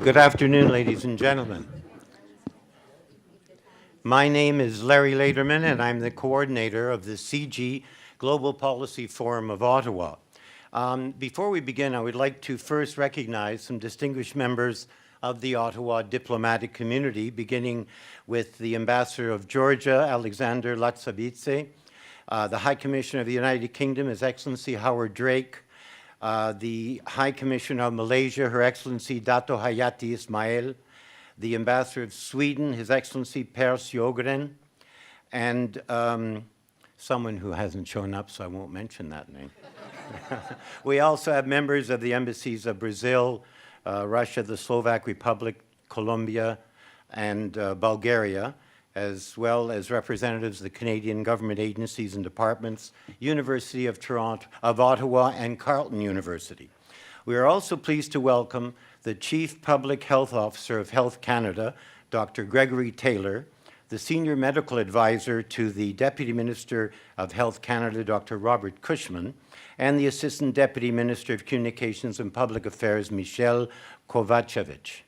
Good afternoon, ladies and gentlemen. My name is Larry Laderman, and I'm the coordinator of the CIGI Global Policy Forum of Ottawa. Before we begin, I would like to first recognize some distinguished members of the Ottawa diplomatic community, beginning with the Ambassador of Georgia, Alexander Latsabidze, the High Commissioner of the United Kingdom, His Excellency Howard Drake, the High Commissioner of Malaysia, Her Excellency Dato Hayati Ismail, the Ambassador of Sweden, His Excellency Per Sjögren, and someone who hasn't shown up, so I won't mention that name. We also have members of the embassies of Brazil, Russia, the Slovak Republic, Colombia, and Bulgaria, as well as representatives of the Canadian government agencies and departments, University of Toronto, of Ottawa, and Carleton University. We are also pleased to welcome the Chief Public Health Officer of Health Canada, Dr. Gregory Taylor, the Senior Medical Advisor to the Deputy Minister of Health Canada, Dr. Robert Cushman, and the Assistant Deputy Minister of Communications and Public Affairs, Michelle Kovacevic.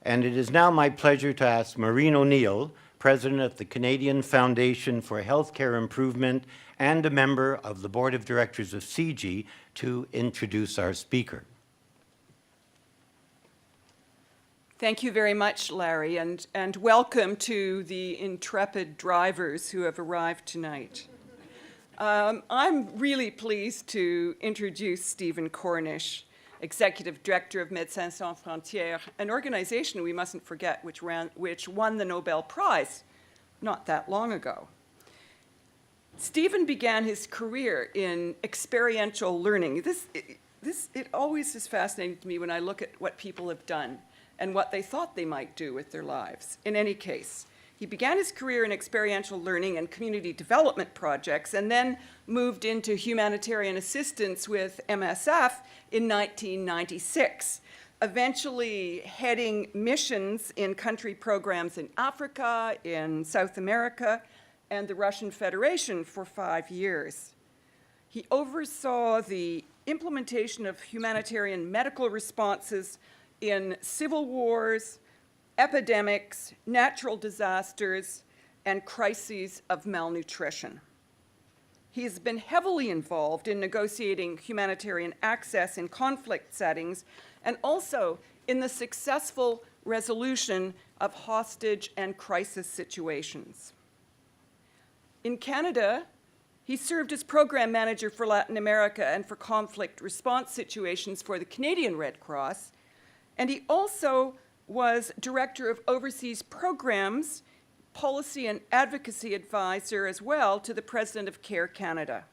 And it is now my pleasure to ask Maureen O'Neill, President of the Canadian Foundation for Healthcare Improvement and a member of the Board of Directors of CIGI, to introduce our speaker. Thank you very much, Larry, and welcome to the intrepid drivers who have arrived tonight. I'm really pleased to introduce Stephen Cornish, Executive Director of Médecins Sans Frontières, an organization we mustn't forget which won the Nobel Prize not that long ago. Stephen began his career in experiential learning. It always is fascinating to me when I look at what people have done and what they thought they might do with their lives. In any case, he began his career in experiential learning and community development projects, and then moved into humanitarian assistance with MSF in 1996, eventually heading missions in country programs in Africa, in South America, and the Russian Federation for 5 years. He oversaw the implementation of humanitarian medical responses in civil wars, epidemics, natural disasters, and crises of malnutrition. He has been heavily involved in negotiating humanitarian access in conflict settings and also in the successful resolution of hostage and crisis situations. In Canada, he served as program manager for Latin America and for conflict response situations for the Canadian Red Cross, and he also was Director of Overseas Programs, Policy and Advocacy Advisor as well to the President of CARE Canada.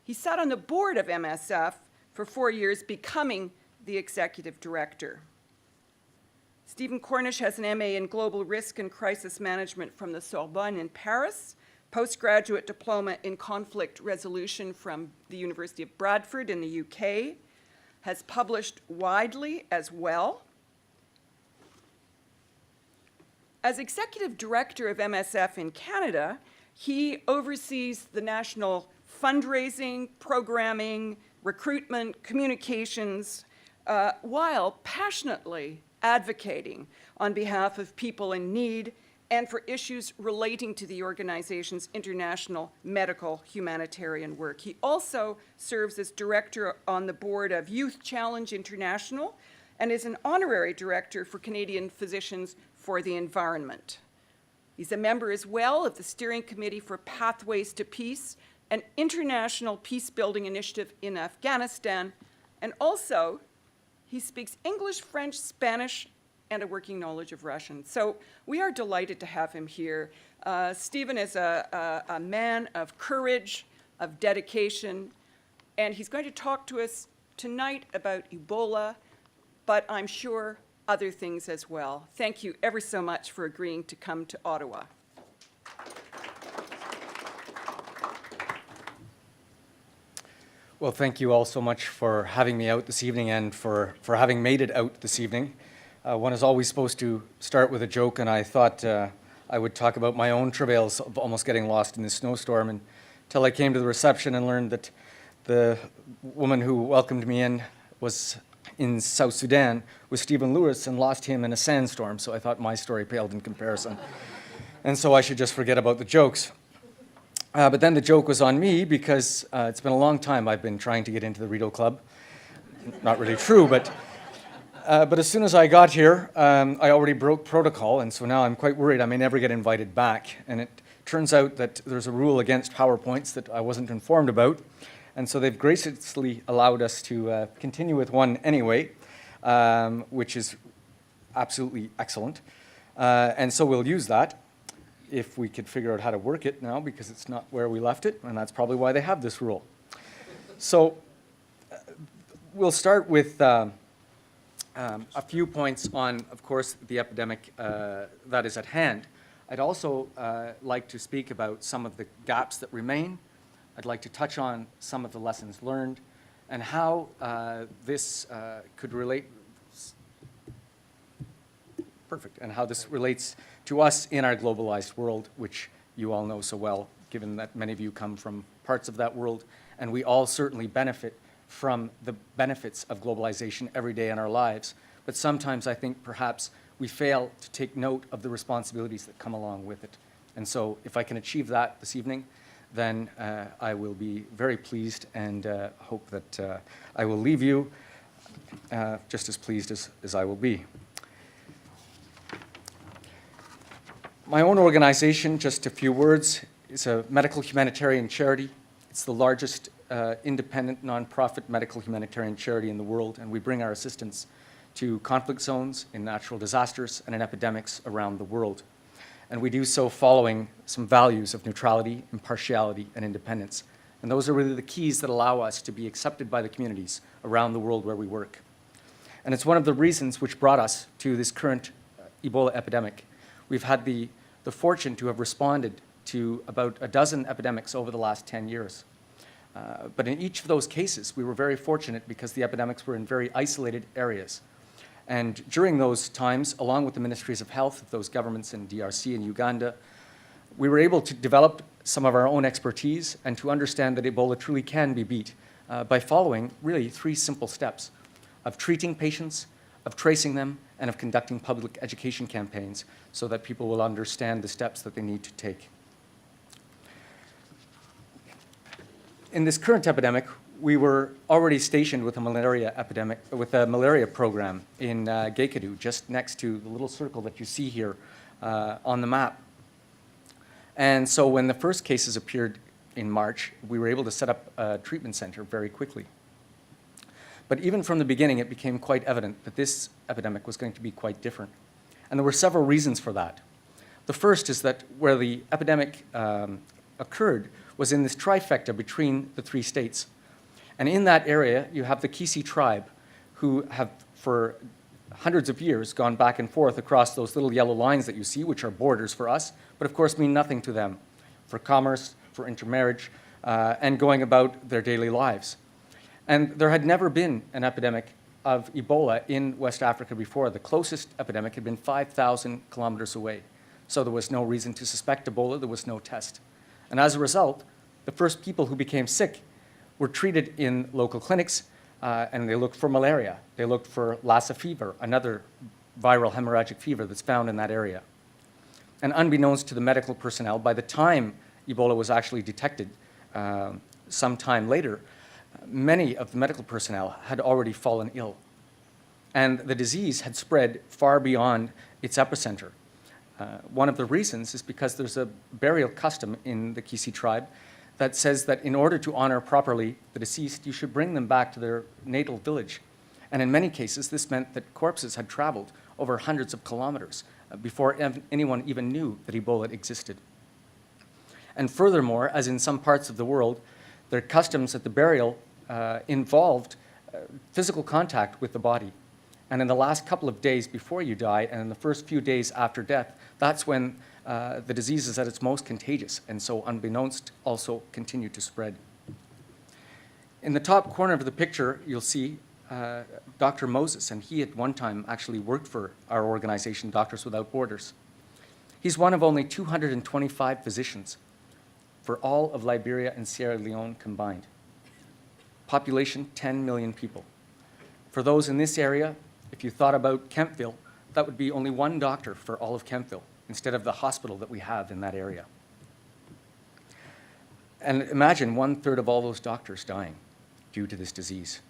He sat on the board of MSF for 4 years, becoming the Executive Director. Stephen Cornish has an MA in Global Risk and Crisis Management from the Sorbonne in Paris, postgraduate diploma in Conflict Resolution from the University of Bradford in the UK, has published widely as well. As Executive Director of MSF in Canada, he oversees the national fundraising, programming, recruitment, communications, while passionately advocating on behalf of people in need and for issues relating to the organization's international medical humanitarian work. He also serves as director on the board of Youth Challenge International and is an honorary director for Canadian Physicians for the Environment. He's a member as well of the Steering Committee for Pathways to Peace, an international peace-building initiative in Afghanistan, and also he speaks English, French, Spanish, and a working knowledge of Russian. So we are delighted to have him here. Stephen is a man of courage, of dedication, and he's going to talk to us tonight about Ebola, but I'm sure other things as well. Thank you ever so much for agreeing to come to Ottawa. Well, thank you all so much for having me out this evening and for having made it out this evening. One is always supposed to start with a joke, and I thought I would talk about my own travails of almost getting lost in the snowstorm until I came to the reception and learned that the woman who welcomed me in was in South Sudan with Stephen Lewis and lost him in a sandstorm, so I thought my story paled in comparison. And so I should just forget about the jokes. But then the joke was on me because it's been a long time I've been trying to get into the Rideau Club. Not really true, but as soon as I got here, I already broke protocol, and so now I'm quite worried I may never get invited back. And it turns out that there's a rule against PowerPoints that I wasn't informed about, and so they've graciously allowed us to continue with one anyway, which is absolutely excellent. And so we'll use that if we could figure out how to work it now, because it's not where we left it, and that's probably why they have this rule. So we'll start with a few points on, of course, the epidemic that is at hand. I'd also like to speak about some of the gaps that remain. I'd like to touch on some of the lessons learned and how this could relate, and how this relates to us in our globalized world, which you all know so well, given that many of you come from parts of that world, and we all certainly benefit from the benefits of globalization every day in our lives. But sometimes I think perhaps we fail to take note of the responsibilities that come along with it. And so if I can achieve that this evening, then I will be very pleased and hope that I will leave you just as pleased as I will be. My own organization, just a few words, is a medical humanitarian charity. It's the largest independent nonprofit medical humanitarian charity in the world, and we bring our assistance to conflict zones, in natural disasters, and in epidemics around the world. And we do so following some values of neutrality, impartiality, and independence. And those are really the keys that allow us to be accepted by the communities around the world where we work. And it's one of the reasons which brought us to this current Ebola epidemic. We've had the fortune to have responded to about a dozen epidemics over the last 10 years. But in each of those cases, we were very fortunate because the epidemics were in very isolated areas. And during those times, along with the ministries of health of those governments in DRC and Uganda, we were able to develop some of our own expertise and to understand that Ebola truly can be beat by following really 3 simple steps: of treating patients, of tracing them, and of conducting public education campaigns so that people will understand the steps that they need to take. In this current epidemic, we were already stationed with a malaria program in Gaykadu, just next to the little circle that you see here on the map. And so when the first cases appeared in March, we were able to set up a treatment center very quickly. But even from the beginning, it became quite evident that this epidemic was going to be quite different. And there were several reasons for that. The first is that where the epidemic occurred was in this trifecta between the 3 states. And in that area, you have the Kisi tribe, who have, for hundreds of years, gone back and forth across those little yellow lines that you see, which are borders for us, but of course mean nothing to them for commerce, for intermarriage, and going about their daily lives. And there had never been an epidemic of Ebola in West Africa before. The closest epidemic had been 5,000 kilometers away. So there was no reason to suspect Ebola, there was no test. And as a result, the first people who became sick were treated in local clinics, and they looked for malaria. They looked for Lassa fever, another viral hemorrhagic fever that's found in that area. And unbeknownst to the medical personnel, by the time Ebola was actually detected some time later, many of the medical personnel had already fallen ill. And the disease had spread far beyond its epicenter. One of the reasons is because there's a burial custom in the Kisi tribe that says that in order to honor properly the deceased, you should bring them back to their natal village. And in many cases, this meant that corpses had traveled over hundreds of kilometers before anyone even knew that Ebola existed. And furthermore, as in some parts of the world, their customs at the burial involved physical contact with the body. And in the last couple of days before you die and in the first few days after death, that's when the disease is at its most contagious, and so unbeknownst also continued to spread. In the top corner of the picture, you'll see Dr. Moses, and he at one time actually worked for our organization, Doctors Without Borders. He's one of only 225 physicians for all of Liberia and Sierra Leone combined. Population, 10 million people. For those in this area, if you thought about Kemptville, that would be only one doctor for all of Kemptville instead of the hospital that we have in that area. And imagine 1/3 of all those doctors dying due to this disease.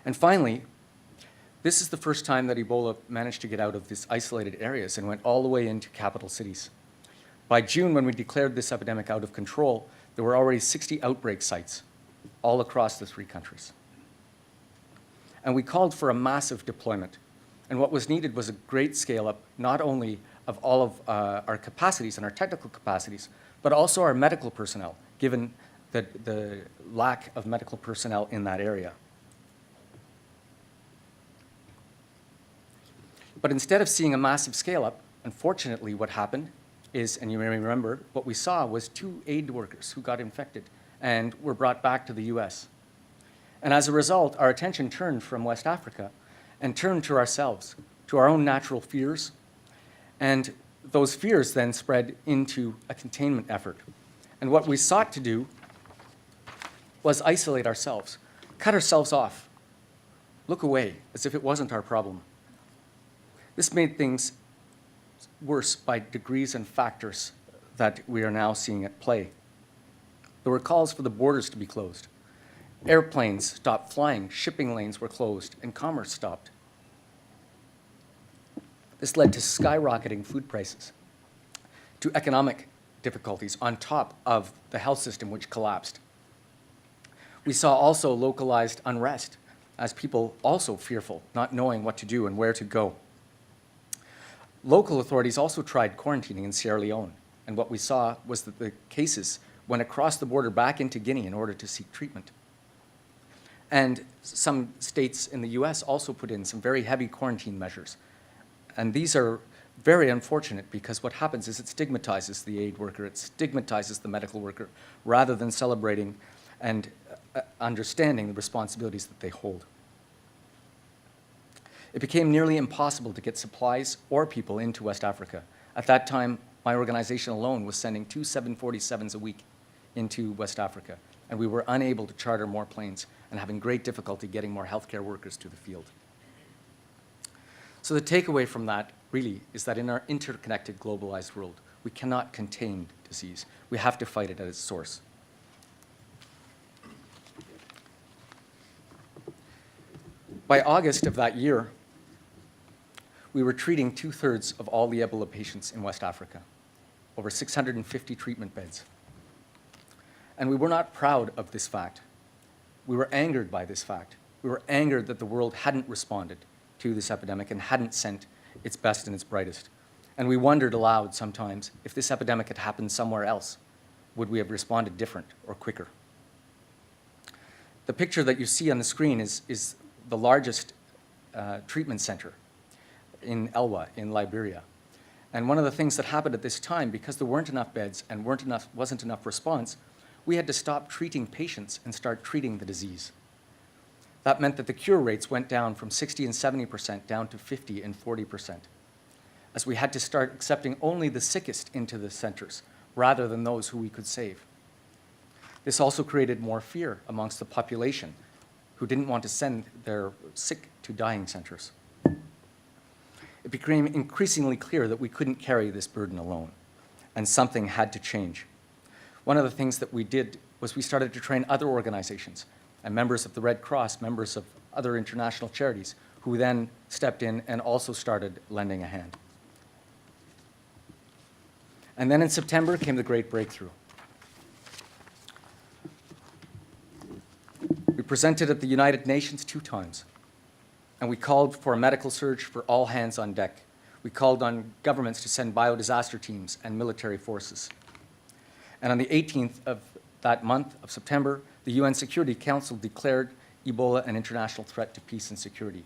And finally, this is the first time that Ebola managed to get out of these isolated areas and went all the way into capital cities. By June, when we declared this epidemic out of control, there were already 60 outbreak sites all across the 3 countries. And we called for a massive deployment. And what was needed was a great scale-up, not only of all of our capacities and our technical capacities, but also our medical personnel, given the lack of medical personnel in that area. But instead of seeing a massive scale-up, unfortunately what happened is, and you may remember, what we saw was 2 aid workers who got infected and were brought back to the US. And as a result, our attention turned from West Africa and turned to ourselves, to our own natural fears. And those fears then spread into a containment effort. And what we sought to do was isolate ourselves, cut ourselves off, look away as if it wasn't our problem. This made things worse by degrees and factors that we are now seeing at play. There were calls for the borders to be closed. Airplanes stopped flying, shipping lanes were closed, and commerce stopped. This led to skyrocketing food prices, to economic difficulties on top of the health system which collapsed. We saw also localized unrest as people also fearful, not knowing what to do and where to go. Local authorities also tried quarantining in Sierra Leone, and what we saw was that the cases went across the border back into Guinea in order to seek treatment. And some states in the US also put in some very heavy quarantine measures. And these are very unfortunate because what happens is it stigmatizes the aid worker, it stigmatizes the medical worker, rather than celebrating and understanding the responsibilities that they hold. It became nearly impossible to get supplies or people into West Africa. At that time, my organization alone was sending 2 747s a week into West Africa, and we were unable to charter more planes and having great difficulty getting more healthcare workers to the field. So the takeaway from that really is that in our interconnected, globalized world, we cannot contain disease. We have to fight it at its source. By August of that year, we were treating 2/3 of all the Ebola patients in West Africa, over 650 treatment beds. And we were not proud of this fact. We were angered by this fact. We were angered that the world hadn't responded to this epidemic and hadn't sent its best and its brightest. And we wondered aloud sometimes, if this epidemic had happened somewhere else, would we have responded different or quicker? The picture that you see on the screen is the largest treatment center in Elwa in Liberia. And one of the things that happened at this time, because there weren't enough beds and wasn't enough response, we had to stop treating patients and start treating the disease. That meant that the cure rates went down from 60 and 70% down to 50 and 40%, as we had to start accepting only the sickest into the centers rather than those who we could save. This also created more fear amongst the population who didn't want to send their sick to dying centers. It became increasingly clear that we couldn't carry this burden alone, and something had to change. One of the things that we did was we started to train other organizations and members of the Red Cross, members of other international charities, who then stepped in and also started lending a hand. And then in September came the great breakthrough. We presented at the United Nations 2 times, and we called for a medical surge for all hands on deck. We called on governments to send biodisaster teams and military forces. And on the 18th of that month of September, the UN Security Council declared Ebola an international threat to peace and security.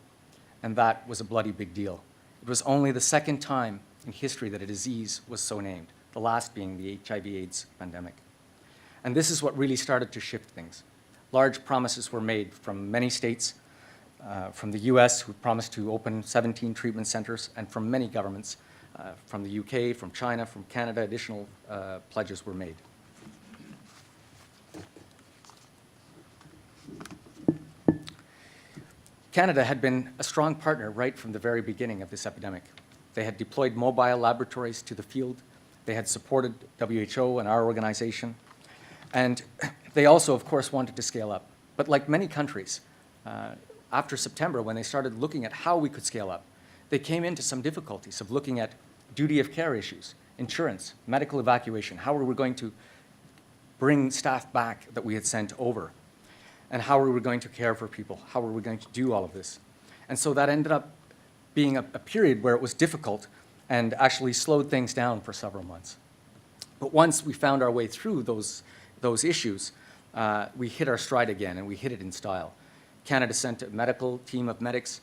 And that was a bloody big deal. It was only the second time in history that a disease was so named, the last being the HIV/AIDS pandemic. And this is what really started to shift things. Large promises were made from many states, from the US, who promised to open 17 treatment centers, and from many governments, from the UK, from China, from Canada, additional pledges were made. Canada had been a strong partner right from the very beginning of this epidemic. They had deployed mobile laboratories to the field. They had supported WHO and our organization. And they also, of course, wanted to scale up. But like many countries, after September, when they started looking at how we could scale up, they came into some difficulties of looking at duty of care issues, insurance, medical evacuation, how were we going to bring staff back that we had sent over, and how were we going to care for people, how were we going to do all of this. And so that ended up being a period where it was difficult and actually slowed things down for several months. But once we found our way through those issues, we hit our stride again, and we hit it in style. Canada sent a medical team of medics.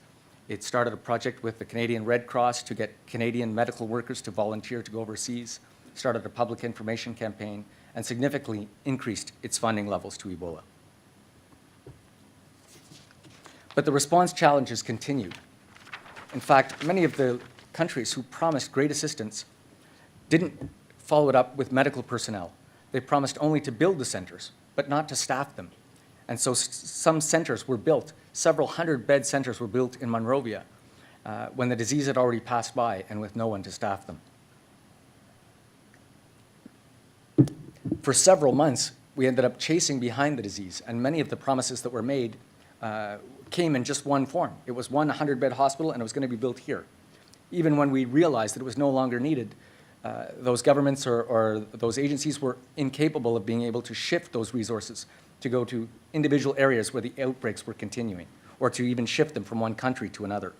It started a project with the Canadian Red Cross to get Canadian medical workers to volunteer to go overseas, started a public information campaign, and significantly increased its funding levels to Ebola. But the response challenges continued. In fact, many of the countries who promised great assistance didn't follow it up with medical personnel. They promised only to build the centers, but not to staff them. And so some centers were built, several hundred-bed centers were built in Monrovia when the disease had already passed by and with no one to staff them. For several months, we ended up chasing behind the disease, and many of the promises that were made came in just one form. It was one 100-bed hospital, and it was going to be built here. Even when we realized that it was no longer needed, those governments or those agencies were incapable of being able to shift those resources to go to individual areas where the outbreaks were continuing, or to even shift them from one country to another.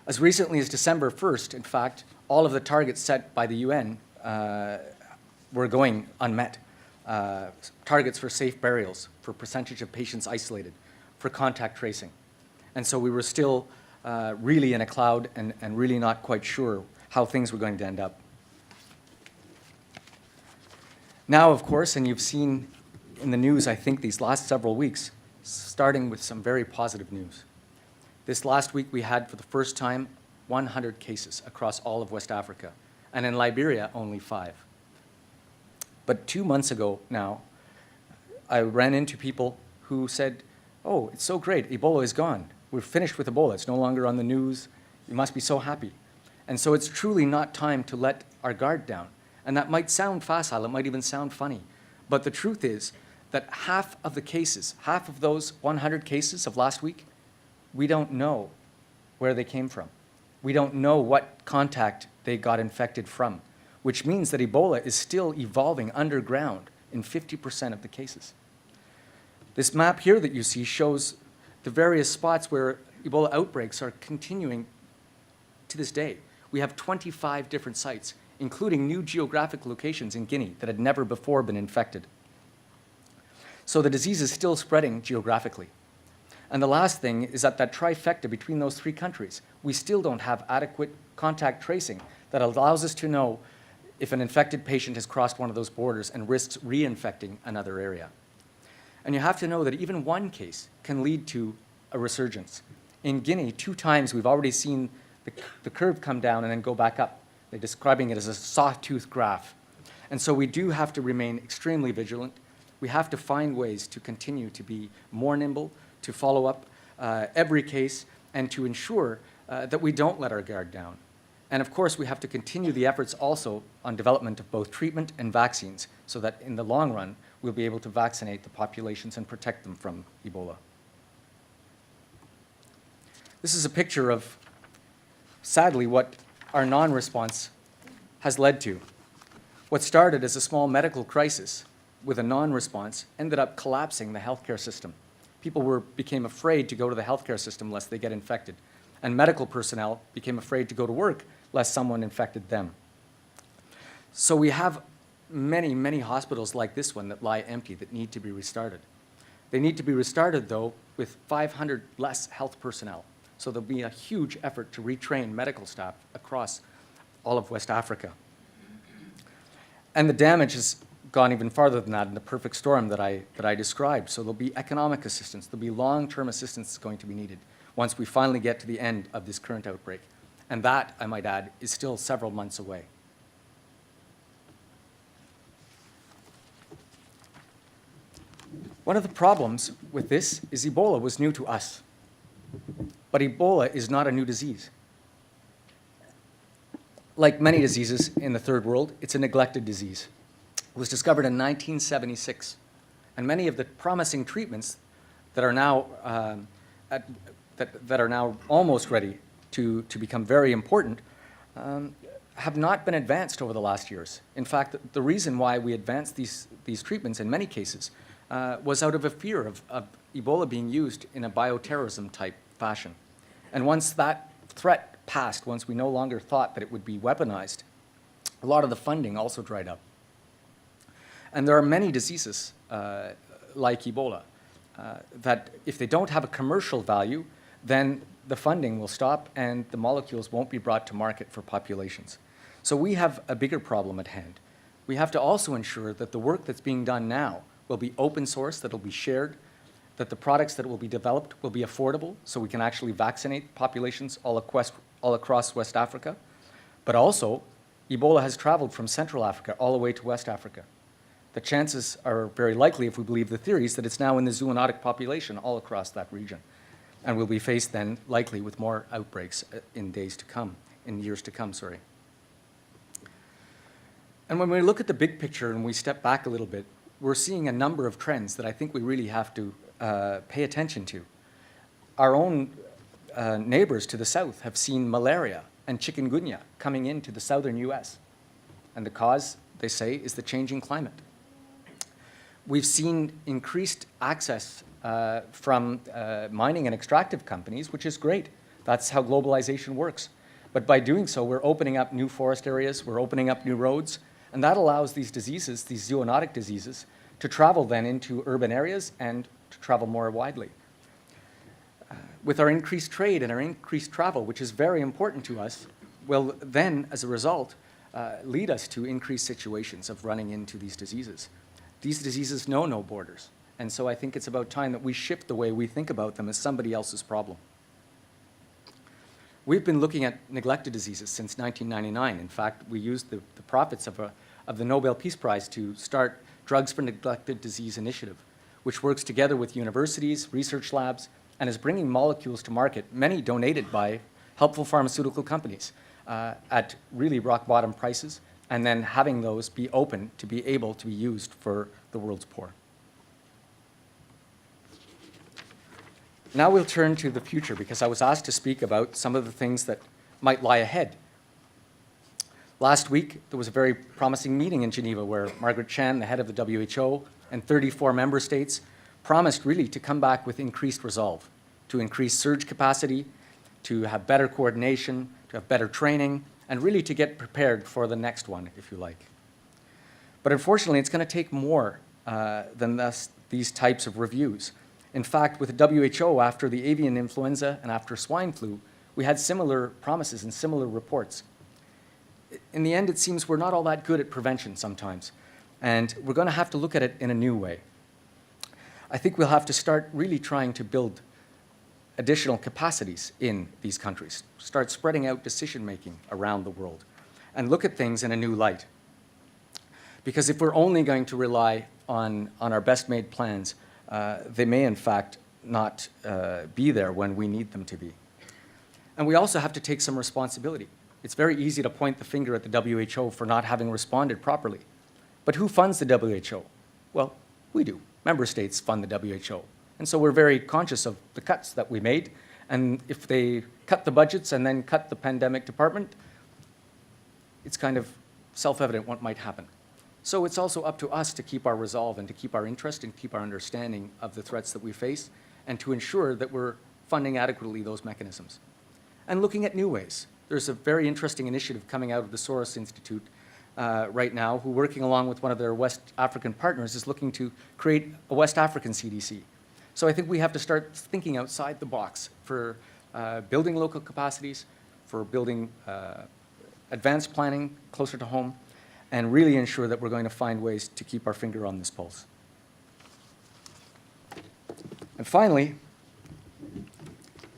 As recently as December 1st, in fact, all of the targets set by the UN were going unmet. Targets for safe burials, for percentage of patients isolated, for contact tracing. And so we were still really in a cloud and really not quite sure how things were going to end up. Now, of course, and you've seen in the news, I think, these last several weeks, starting with some very positive news. This last week, we had, for the first time, 100 cases across all of West Africa, and in Liberia, only 5. But 2 months ago now, I ran into people who said, "Oh, it's so great, Ebola is gone. We're finished with Ebola. It's no longer on the news. You must be so happy." And so it's truly not time to let our guard down. And that might sound facile, it might even sound funny. But the truth is that half of the cases, half of those 100 cases of last week, we don't know where they came from. We don't know what contact they got infected from, which means that Ebola is still evolving underground in 50% of the cases. This map here that you see shows the various spots where Ebola outbreaks are continuing to this day. We have 25 different sites, including new geographic locations in Guinea that had never before been infected. So the disease is still spreading geographically. And the last thing is that trifecta between those 3 countries, we still don't have adequate contact tracing that allows us to know if an infected patient has crossed one of those borders and risks reinfecting another area. And you have to know that even one case can lead to a resurgence. In Guinea, 2 times we've already seen the curve come down and then go back up. They're describing it as a sawtooth graph. And so we do have to remain extremely vigilant. We have to find ways to continue to be more nimble, to follow up every case, and to ensure that we don't let our guard down. And of course, we have to continue the efforts also on development of both treatment and vaccines so that in the long run, we'll be able to vaccinate the populations and protect them from Ebola. This is a picture of, sadly, what our non-response has led to. What started as a small medical crisis with a non-response ended up collapsing the healthcare system. People became afraid to go to the healthcare system lest they get infected. And medical personnel became afraid to go to work lest someone infected them. So we have many, many hospitals like this one that lie empty that need to be restarted. They need to be restarted, though, with 500 less health personnel. So there'll be a huge effort to retrain medical staff across all of West Africa. And the damage has gone even farther than that in the perfect storm that I described. So there'll be economic assistance, there'll be long-term assistance that's going to be needed once we finally get to the end of this current outbreak. And that, I might add, is still several months away. One of the problems with this is Ebola was new to us. But Ebola is not a new disease. Like many diseases in the third world, it's a neglected disease. It was discovered in 1976. And many of the promising treatments that are now, that are now almost ready to become very important have not been advanced over the last years. In fact, the reason why we advanced these treatments in many cases was out of a fear of Ebola being used in a bioterrorism type fashion. And once that threat passed, once we no longer thought that it would be weaponized, a lot of the funding also dried up. And there are many diseases like Ebola that if they don't have a commercial value, then the funding will stop and the molecules won't be brought to market for populations. So we have a bigger problem at hand. We have to also ensure that the work that's being done now will be open source, that will be shared, that the products that will be developed will be affordable so we can actually vaccinate populations all across West Africa. But also, Ebola has traveled from Central Africa all the way to West Africa. The chances are very likely, if we believe the theories, that it's now in the zoonotic population all across that region. And we'll be faced then likely with more outbreaks in years to come, sorry. And when we look at the big picture and we step back a little bit, we're seeing a number of trends that I think we really have to pay attention to. Our own neighbors to the south have seen malaria and chikungunya coming into the southern US. And the cause, they say, is the changing climate. We've seen increased access from mining and extractive companies, which is great. That's how globalization works. But by doing so, we're opening up new forest areas, we're opening up new roads, and that allows these diseases, these zoonotic diseases, to travel then into urban areas and to travel more widely. With our increased trade and our increased travel, which is very important to us, will then, as a result, lead us to increased situations of running into these diseases. These diseases know no borders, and so I think it's about time that we shift the way we think about them as somebody else's problem. We've been looking at neglected diseases since 1999. In fact, we used the profits of the Nobel Peace Prize to start Drugs for Neglected Disease Initiative, which works together with universities, research labs, and is bringing molecules to market, many donated by helpful pharmaceutical companies at really rock-bottom prices, and then having those be open to be able to be used for the world's poor. Now we'll turn to the future, because I was asked to speak about some of the things that might lie ahead. Last week, there was a very promising meeting in Geneva where Margaret Chan, the head of the WHO, and 34 member states promised really to come back with increased resolve, to increase surge capacity, to have better coordination, to have better training, and really to get prepared for the next one, if you like. But unfortunately, it's going to take more than these types of reviews. In fact, with the WHO, after the avian influenza and after swine flu, we had similar promises and similar reports. In the end, it seems we're not all that good at prevention sometimes, and we're going to have to look at it in a new way. I think we'll have to start really trying to build additional capacities in these countries, start spreading out decision-making around the world, and look at things in a new light. Because if we're only going to rely on our best-made plans, they may, in fact, not be there when we need them to be. And we also have to take some responsibility. It's very easy to point the finger at the WHO for not having responded properly. But who funds the WHO? Well, we do. Member states fund the WHO. And so we're very conscious of the cuts that we made. And if they cut the budgets and then cut the pandemic department, it's kind of self-evident what might happen. So it's also up to us to keep our resolve and to keep our interest and keep our understanding of the threats that we face and to ensure that we're funding adequately those mechanisms. And looking at new ways. There's a very interesting initiative coming out of the Soros Institute right now, who, working along with one of their West African partners, is looking to create a West African CDC. So I think we have to start thinking outside the box for building local capacities, for building advanced planning closer to home, and really ensure that we're going to find ways to keep our finger on this pulse. And finally,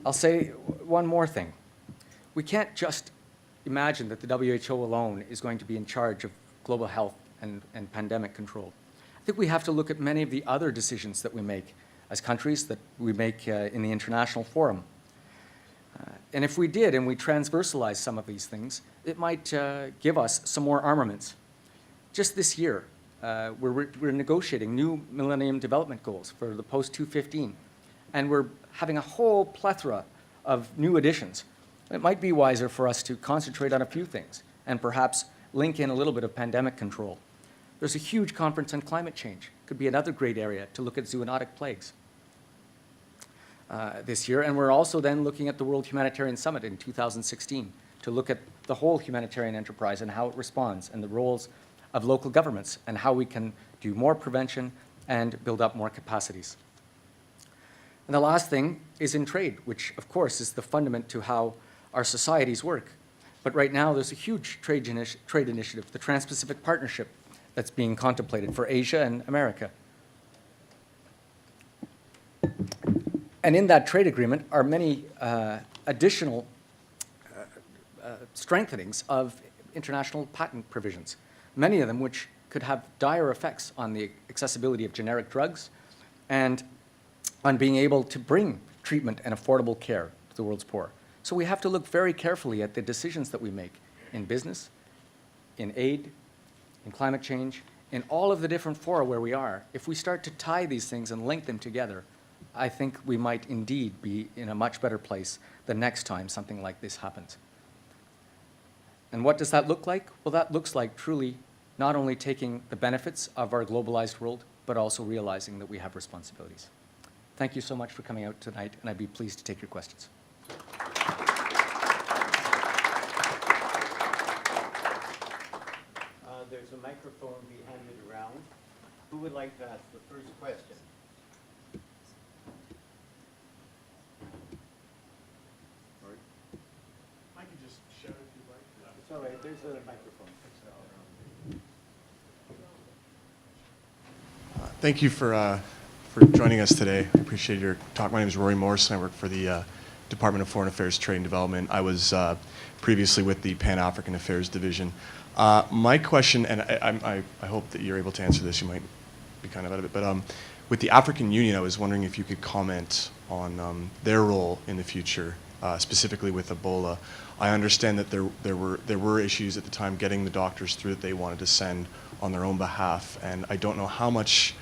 I'll say one more thing. We can't just imagine that the WHO alone is going to be in charge of global health and pandemic control. I think we have to look at many of the other decisions that we make as countries, that we make in the international forum. And if we did, and we transversalize some of these things, it might give us some more armaments. Just this year, we're negotiating new Millennium Development Goals for the post-2015, and we're having a whole plethora of new additions. It might be wiser for us to concentrate on a few things and perhaps link in a little bit of pandemic control. There's a huge conference on climate change. Could be another great area to look at zoonotic plagues this year. And we're also then looking at the World Humanitarian Summit in 2016 to look at the whole humanitarian enterprise and how it responds and the roles of local governments and how we can do more prevention and build up more capacities. And the last thing is in trade, which of course is the fundament to how our societies work. But right now there's a huge trade initiative, the Trans-Pacific Partnership, that's being contemplated for Asia and America. And in that trade agreement are many additional strengthenings of international patent provisions, many of them which could have dire effects on the accessibility of generic drugs and on being able to bring treatment and affordable care to the world's poor. So we have to look very carefully at the decisions that we make in business, in aid, in climate change, in all of the different fora where we are. If we start to tie these things and link them together, I think we might indeed be in a much better place the next time something like this happens. And what does that look like? Well, that looks like truly not only taking the benefits of our globalized world, but also realizing that we have responsibilities. Thank you so much for coming out tonight, and I'd be pleased to take your questions. There's a microphone be handed around. Who would like to ask the first question? I can just shout if you'd like. It's all right, there's a microphone. Thank you for joining us today. I appreciate your talk. My name is Rory Morrison. I work for the Department of Foreign Affairs, Trade and Development. I was previously with the Pan-African Affairs Division. My question, and I hope that you're able to answer this, you might be kind of out of it, but with the African Union, I was wondering if you could comment on their role in the future, specifically with Ebola. I understand that there were issues at the time getting the doctors through that they wanted to send on their own behalf, and I don't know how much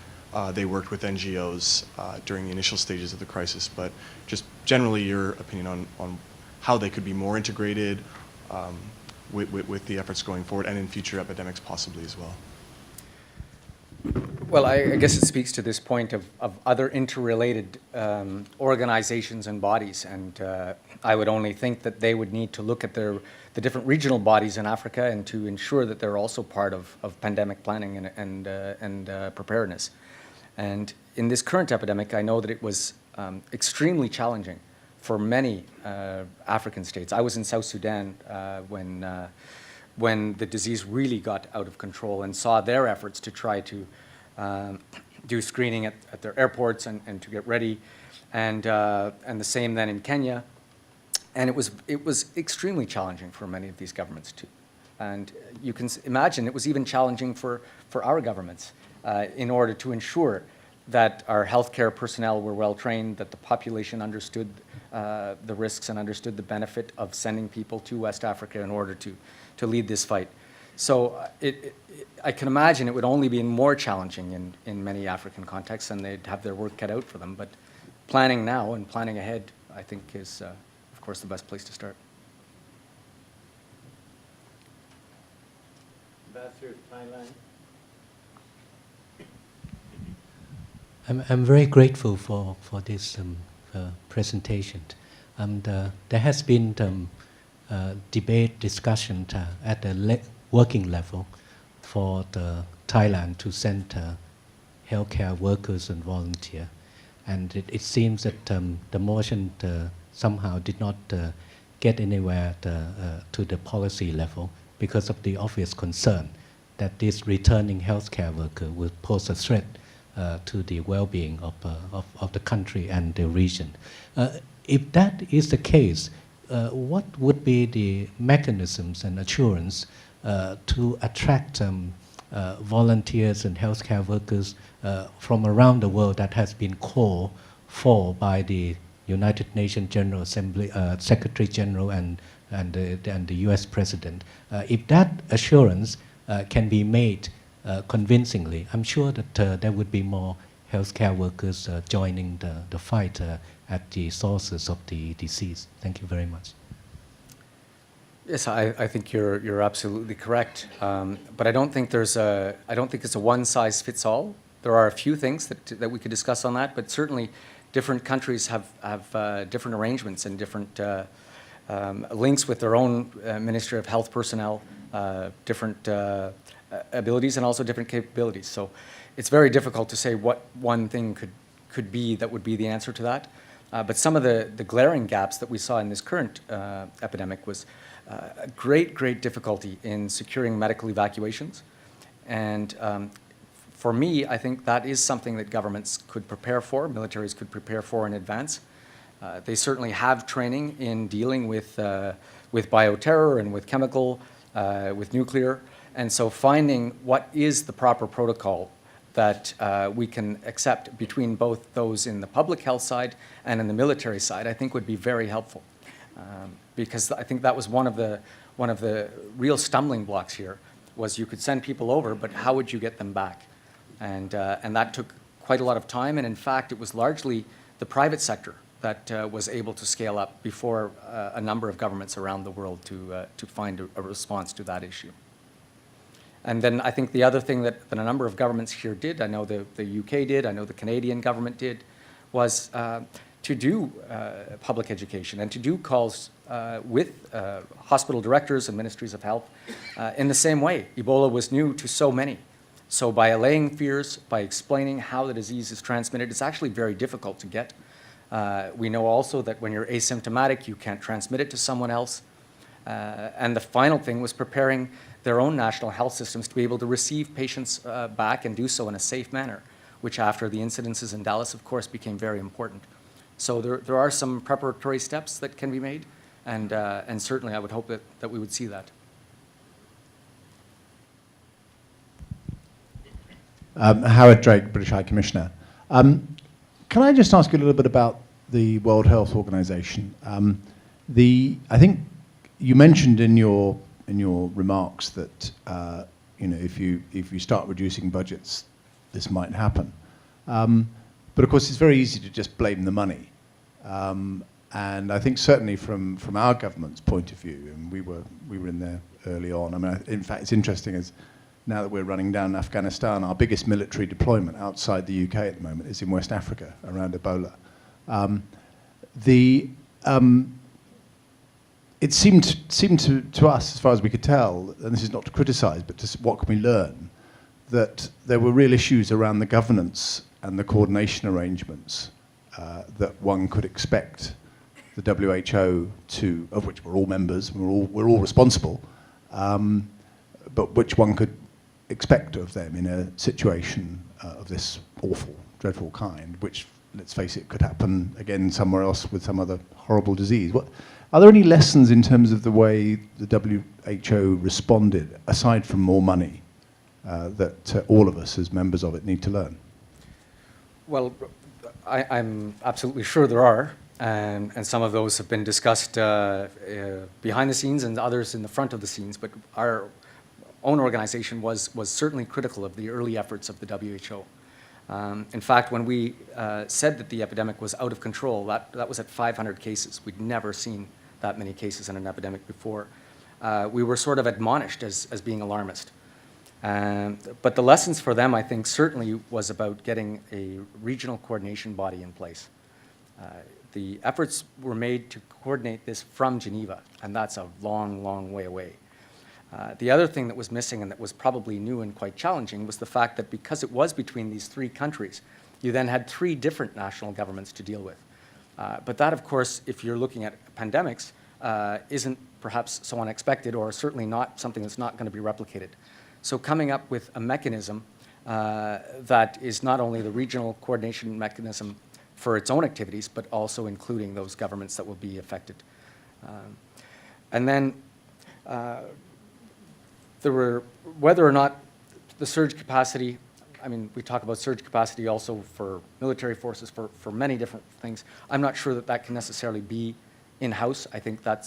they worked with NGOs during the initial stages of the crisis, but just generally your opinion on how they could be more integrated with the efforts going forward and in future epidemics possibly as well. Well, I guess it speaks to this point of other interrelated organizations and bodies, and I would only think that they would need to look at the different regional bodies in Africa and to ensure that they're also part of pandemic planning and preparedness. And in this current epidemic, I know that it was extremely challenging for many African states. I was in South Sudan when the disease really got out of control and saw their efforts to try to do screening at their airports and to get ready, and the same then in Kenya. And it was extremely challenging for many of these governments too. And you can imagine it was even challenging for our governments in order to ensure that our healthcare personnel were well trained, that the population understood the risks and understood the benefit of sending people to West Africa in order to lead this fight. So I can imagine it would only be more challenging in many African contexts, and they'd have their work cut out for them. But planning now and planning ahead, I think, is, of course, the best place to start. Ambassador of Thailand. I'm very grateful for this presentation. There has been debate, discussion at the working level for Thailand to send healthcare workers and volunteers. And it seems that the motion somehow did not get anywhere to the policy level because of the obvious concern that this returning healthcare worker will pose a threat to the well-being of the country and the region. If that is the case, what would be the mechanisms and assurance to attract volunteers and healthcare workers from around the world that has been called for by the United Nations General Assembly, Secretary General and the US President. If that assurance can be made convincingly, I'm sure that there would be more healthcare workers joining the fight at the sources of the disease. Thank you very much. Yes, I think you're absolutely correct. But I don't think it's a one size fits all. There are a few things that we could discuss on that, but certainly different countries have different arrangements and different links with their own Ministry of Health personnel, different abilities and also different capabilities. So it's very difficult to say what one thing could be that would be the answer to that. But some of the glaring gaps that we saw in this current epidemic was a great difficulty in securing medical evacuations. And for me, I think that is something that governments could prepare for, militaries could prepare for in advance. They certainly have training in dealing with bioterror and with chemical, with nuclear. And so finding what is the proper protocol that we can accept between both those in the public health side and in the military side, I think would be very helpful. Because I think that was one of the real stumbling blocks here, was you could send people over, but how would you get them back? And that took quite a lot of time, and in fact, it was largely the private sector that was able to scale up before a number of governments around the world to find a response to that issue. And then I think the other thing that a number of governments here did, I know the UK did, I know the Canadian government did, was to do public education and to do calls with hospital directors and ministries of health in the same way. Ebola was new to so many. So by allaying fears, by explaining how the disease is transmitted, it's actually very difficult to get. We know also that when you're asymptomatic, you can't transmit it to someone else. And the final thing was preparing their own national health systems to be able to receive patients back and do so in a safe manner, which after the incidences in Dallas, of course, became very important. So there are some preparatory steps that can be made, and certainly I would hope that we would see that. Howard Drake, British High Commissioner. Can I just ask you a little bit about the World Health Organization? I think you mentioned in your remarks that if you start reducing budgets, this might happen. But of course, it's very easy to just blame the money. And I think certainly from our government's point of view, and we were in there early on. I mean, in fact, it's interesting as now that we're running down Afghanistan, our biggest military deployment outside the UK at the moment is in West Africa around Ebola. It seemed to us, as far as we could tell, and this is not to criticise, but just what can we learn, that there were real issues around the governance and the coordination arrangements that one could expect the WHO to, of which we're all members, we're all responsible, but which one could expect of them in a situation of this awful, dreadful kind, which, let's face it, could happen again somewhere else with some other horrible disease. Are there any lessons in terms of the way the WHO responded, aside from more money, that all of us as members of it need to learn? Well, I'm absolutely sure there are, and some of those have been discussed behind the scenes and others in the front of the scenes, but our own organization was certainly critical of the early efforts of the WHO. In fact, when we said that the epidemic was out of control, that was at 500 cases. We'd never seen that many cases in an epidemic before. We were sort of admonished as being alarmist. But the lessons for them, I think, certainly was about getting a regional coordination body in place. The efforts were made to coordinate this from Geneva, and that's a long, long way away. The other thing that was missing and that was probably new and quite challenging was the fact that because it was between these three countries, you then had three different national governments to deal with. But that, of course, if you're looking at pandemics, isn't perhaps so unexpected or certainly not something that's not going to be replicated. So coming up with a mechanism that is not only the regional coordination mechanism for its own activities, but also including those governments that will be affected. And then there were, whether or not The surge capacity, I mean, we talk about surge capacity also for military forces, for many different things. I'm not sure that that can necessarily be in-house. I think that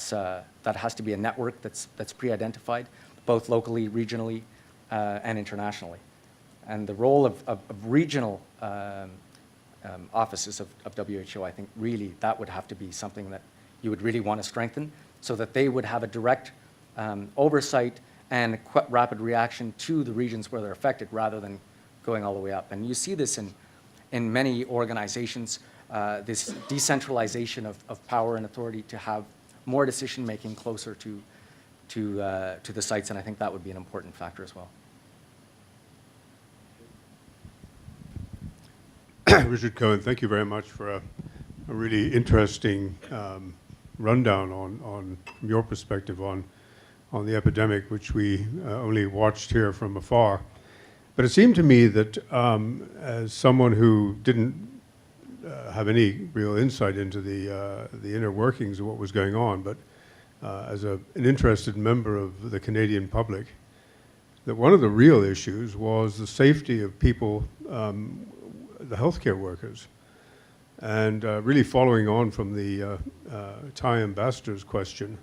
has to be a network that's pre-identified, both locally, regionally, and internationally. And the role of regional offices of WHO, I think really that would have to be something that you would really want to strengthen so that they would have a direct oversight and rapid reaction to the regions where they're affected rather than going all the way up. And you see this in many organizations, this decentralization of power and authority to have more decision-making closer to the sites, and I think that would be an important factor as well. Richard Cohen, thank you very much for a really interesting rundown on from your perspective on the epidemic, which we only watched here from afar. But it seemed to me that as someone who didn't have any real insight into the inner workings of what was going on, but as an interested member of the Canadian public, that one of the real issues was the safety of people, the healthcare workers. And really following on from the Thai ambassador's question,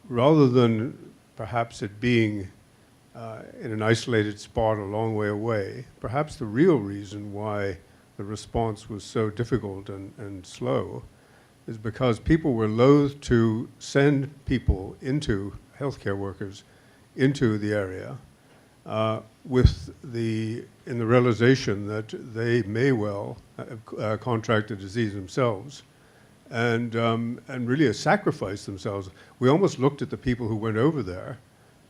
rather than perhaps it being in an isolated spot a long way away, perhaps the real reason why the response was so difficult and slow is because people were loath to send people healthcare workers into the area in the realization that they may well contract the disease themselves and really sacrifice themselves. We almost looked at the people who went over there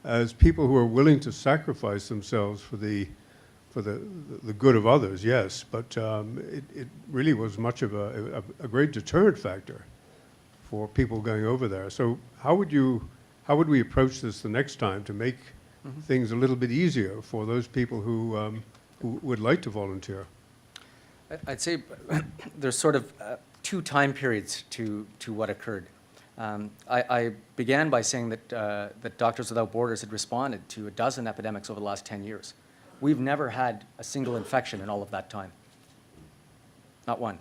as people who are willing to sacrifice themselves for the good of others, yes, but it really was much of a great deterrent factor for people going over there. So how would we approach this the next time to make things a little bit easier for those people who would like to volunteer? I'd say there's sort of two time periods to what occurred. I began by saying that Doctors Without Borders had responded to a dozen epidemics over the last 10 years. We've never had a single infection in all of that time. Not one.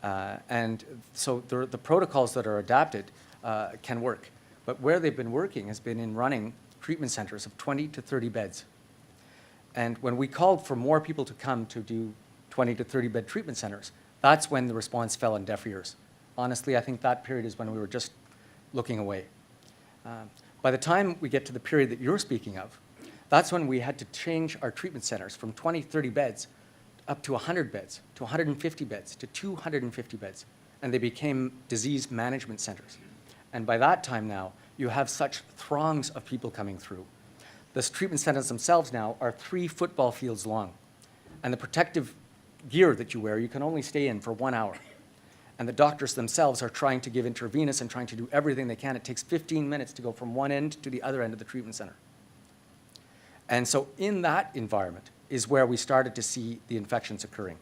And so the protocols that are adapted can work. But where they've been working has been in running treatment centers of 20 to 30 beds. And when we called for more people to come to do 20 to 30 bed treatment centers, that's when the response fell on deaf ears. Honestly, I think that period is when we were just looking away. By the time we get to the period that you're speaking of, that's when we had to change our treatment centers from 20, 30 beds up to 100 beds, to 150 beds, to 250 beds. And they became disease management centers. And by that time now, you have such throngs of people coming through. The treatment centers themselves now are 3 football fields long. And the protective gear that you wear, you can only stay in for 1 hour. And the doctors themselves are trying to give intravenous and trying to do everything they can. It takes 15 minutes to go from one end to the other end of the treatment center. And so in that environment is where we started to see the infections occurring.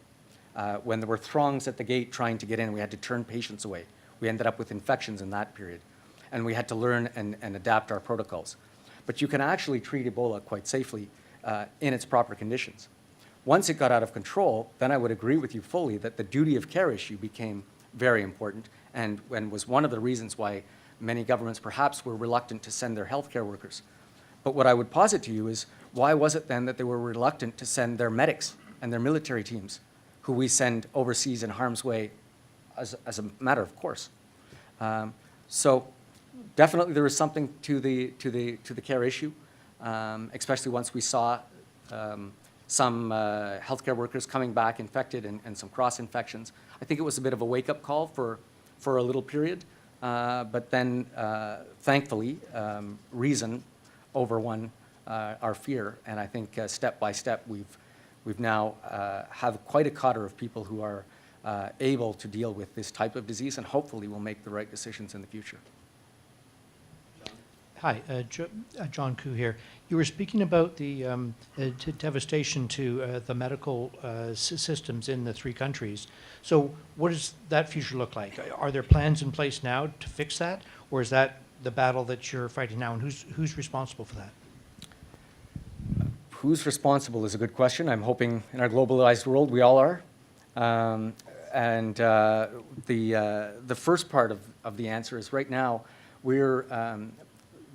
When there were throngs at the gate trying to get in, we had to turn patients away. We ended up with infections in that period. And we had to learn and adapt our protocols. But you can actually treat Ebola quite safely in its proper conditions. Once it got out of control, then I would agree with you fully that the duty of care issue became very important and was one of the reasons why many governments perhaps were reluctant to send their healthcare workers. But what I would posit to you is, why was it then that they were reluctant to send their medics and their military teams, who we send overseas in harm's way as a matter of course? So definitely there was something to the care issue, especially once we saw some healthcare workers coming back infected and some cross-infections. I think it was a bit of a wake-up call for a little period, but then thankfully reason overwon our fear, and I think step by step we've now have quite a cadre of people who are able to deal with this type of disease, and hopefully will make the right decisions in the future. Hi, John Koo here. You were speaking about the devastation to the medical systems in the 3 countries. So what does that future look like? Are there plans in place now to fix that? Or is that the battle that you're fighting now, and who's responsible for that? who's responsible is a good question. I'm hoping in our globalized world we all are. The first part of the answer is right now we're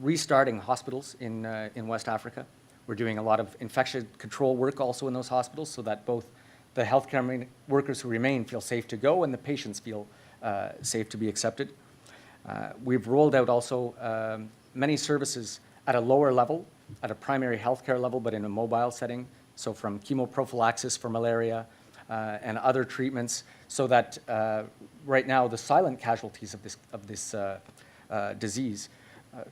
restarting hospitals in West Africa. We're doing a lot of infection control work also in those hospitals so that both the healthcare workers who remain feel safe to go and the patients feel safe to be accepted. We've rolled out also many services at a lower level, at a primary healthcare level, but in a mobile setting. So from chemoprophylaxis for malaria and other treatments, so that right now the silent casualties of this disease,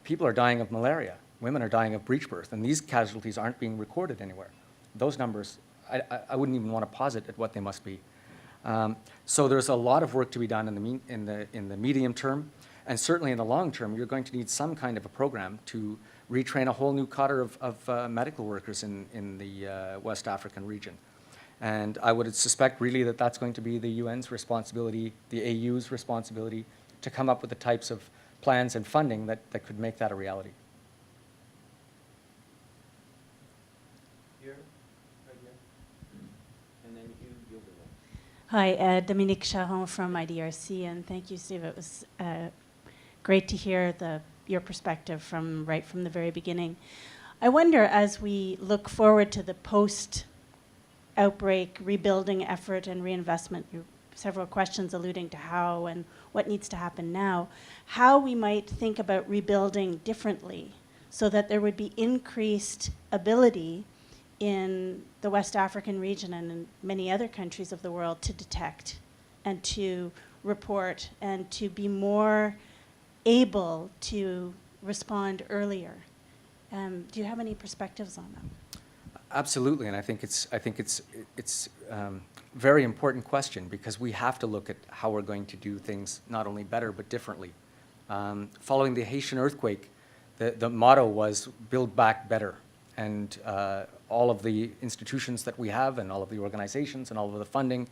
people are dying of malaria, women are dying of breech birth, and these casualties aren't being recorded anywhere. Those numbers, I wouldn't even want to posit at what they must be. So there's a lot of work to be done in the medium term, and certainly in the long term, you're going to need some kind of a program to retrain a whole new cadre of medical workers in the West African region. And I would suspect really that that's going to be the UN's responsibility, the AU's responsibility, to come up with the types of plans and funding that could make that a reality. Hi, Dominique Charon from IDRC, and thank you, Steve. It was great to hear your perspective right from the very beginning. I wonder, as we look forward to the post-outbreak rebuilding effort and reinvestment, several questions alluding to how and what needs to happen now, how we might think about rebuilding differently so that there would be increased ability in the West African region and in many other countries of the world to detect and to report and to be more able to respond earlier. Do you have any perspectives on that? Absolutely, and I think it's very important question because we have to look at how we're going to do things not only better but differently. Following the Haitian earthquake, the motto was build back better, and all of the institutions that we have and all of the organizations and all of the funding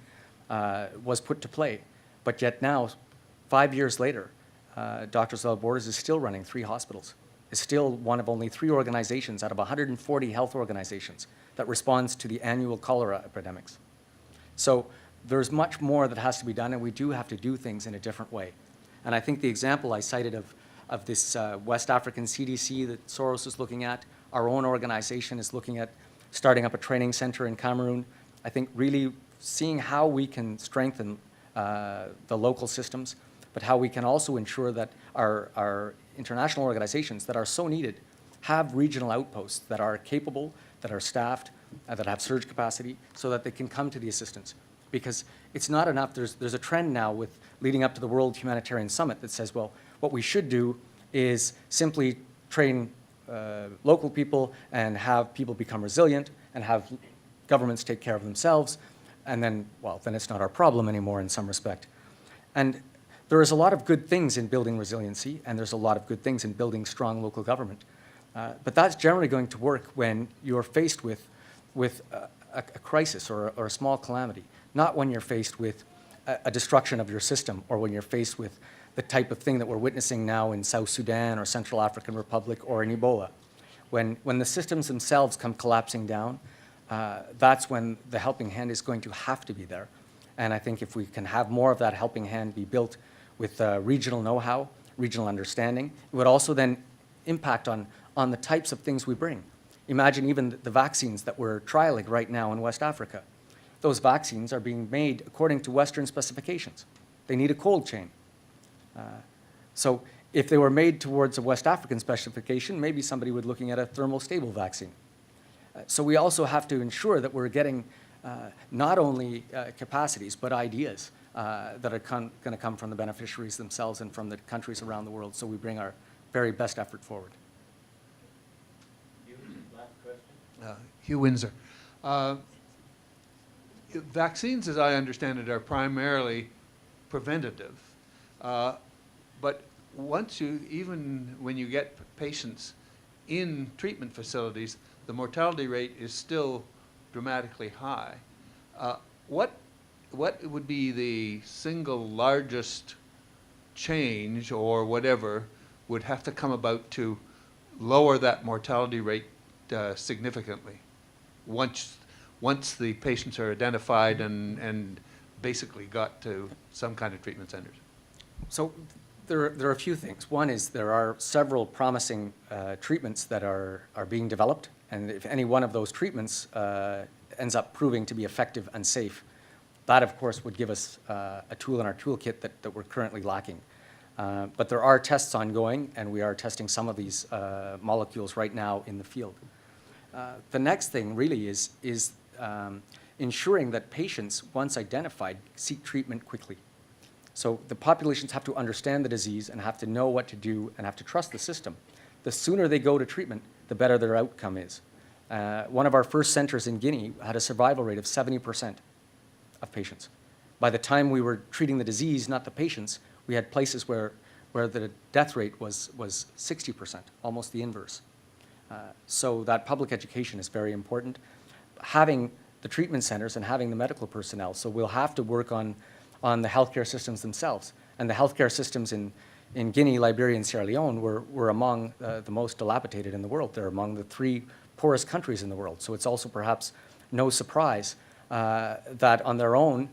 was put to play. But yet now, 5 years later, Doctors Without Borders is still running 3 hospitals. Is still one of only 3 organizations out of 140 health organizations that responds to the annual cholera epidemics. So there's much more that has to be done, and we do have to do things in a different way. And I think the example I cited of this West African CDC that Soros is looking at, our own organization is looking at starting up a training center in Cameroon. I think really seeing how we can strengthen the local systems, but how we can also ensure that our international organizations that are so needed have regional outposts that are capable, that are staffed, that have surge capacity, so that they can come to the assistance. Because it's not enough. There's a trend now with leading up to the World Humanitarian Summit that says, well, what we should do is simply train local people and have people become resilient and have governments take care of themselves, and then, well, then it's not our problem anymore in some respect. And there is a lot of good things in building resiliency, and there's a lot of good things in building strong local government. But that's generally going to work when you're faced with a crisis or a small calamity, not when you're faced with a destruction of your system, or when you're faced with the type of thing that we're witnessing now in South Sudan or Central African Republic or in Ebola. When the systems themselves come collapsing down, that's when the helping hand is going to have to be there. And I think if we can have more of that helping hand be built with regional know-how, regional understanding, it would also then impact on the types of things we bring. Imagine even the vaccines that we're trialing right now in West Africa. Those vaccines are being made according to Western specifications. They need a cold chain. So if they were made towards a West African specification, maybe somebody would be looking at a thermostable vaccine. So we also have to ensure that we're getting not only capacities, but ideas that are going to come from the beneficiaries themselves and from the countries around the world, so we bring our very best effort forward. Hugh Windsor. Vaccines, as I understand it, are primarily preventative. But even when you get patients in treatment facilities, the mortality rate is still dramatically high. What would be the single largest change or whatever would have to come about to lower that mortality rate significantly? once the patients are identified and basically got to some kind of treatment centers? So there are a few things. One is there are several promising treatments that are being developed, and if any one of those treatments ends up proving to be effective and safe, that of course would give us a tool in our toolkit that we're currently lacking. But there are tests ongoing, and we are testing some of these molecules right now in the field. The next thing really is ensuring that patients, once identified, seek treatment quickly. So the populations have to understand the disease and have to know what to do and have to trust the system. The sooner they go to treatment, the better their outcome is. One of our first centers in Guinea had a survival rate of 70% of patients. By the time we were treating the disease, not the patients, we had places where the death rate was 60%, almost the inverse. So that public education is very important. Having the treatment centers and having the medical personnel, so we'll have to work on the healthcare systems themselves. And the healthcare systems in Guinea, Liberia, and Sierra Leone were among the most dilapidated in the world. They're among the 3 poorest countries in the world. So it's also perhaps no surprise that on their own,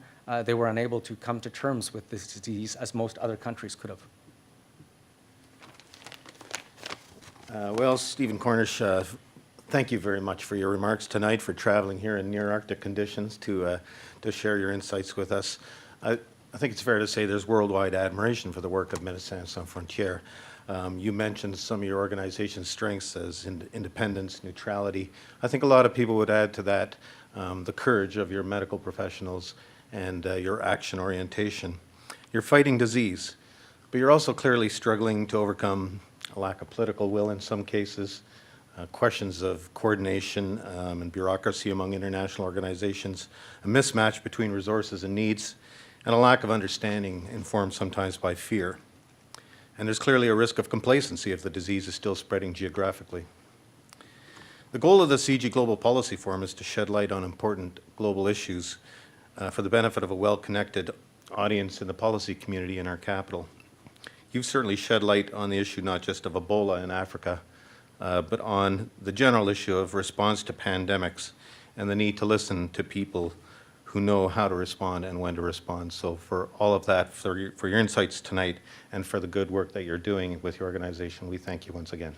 they were unable to come to terms with this disease as most other countries could have. Well, Stephen Cornish, thank you very much for your remarks tonight, for traveling here in near Arctic conditions to share your insights with us. I think it's fair to say there's worldwide admiration for the work of Médecins Sans Frontières. You mentioned some of your organization's strengths as independence, neutrality. I think a lot of people would add to that the courage of your medical professionals and your action orientation. You're fighting disease, but you're also clearly struggling to overcome a lack of political will in some cases, questions of coordination and bureaucracy among international organizations, a mismatch between resources and needs, and a lack of understanding informed sometimes by fear. And there's clearly a risk of complacency if the disease is still spreading geographically. The goal of the CIGI Global Policy Forum is to shed light on important global issues for the benefit of a well-connected audience in the policy community in our capital. You've certainly shed light on the issue not just of Ebola in Africa, but on the general issue of response to pandemics and the need to listen to people who know how to respond and when to respond. So for all of that, for your insights tonight, and for the good work that you're doing with your organization, we thank you once again.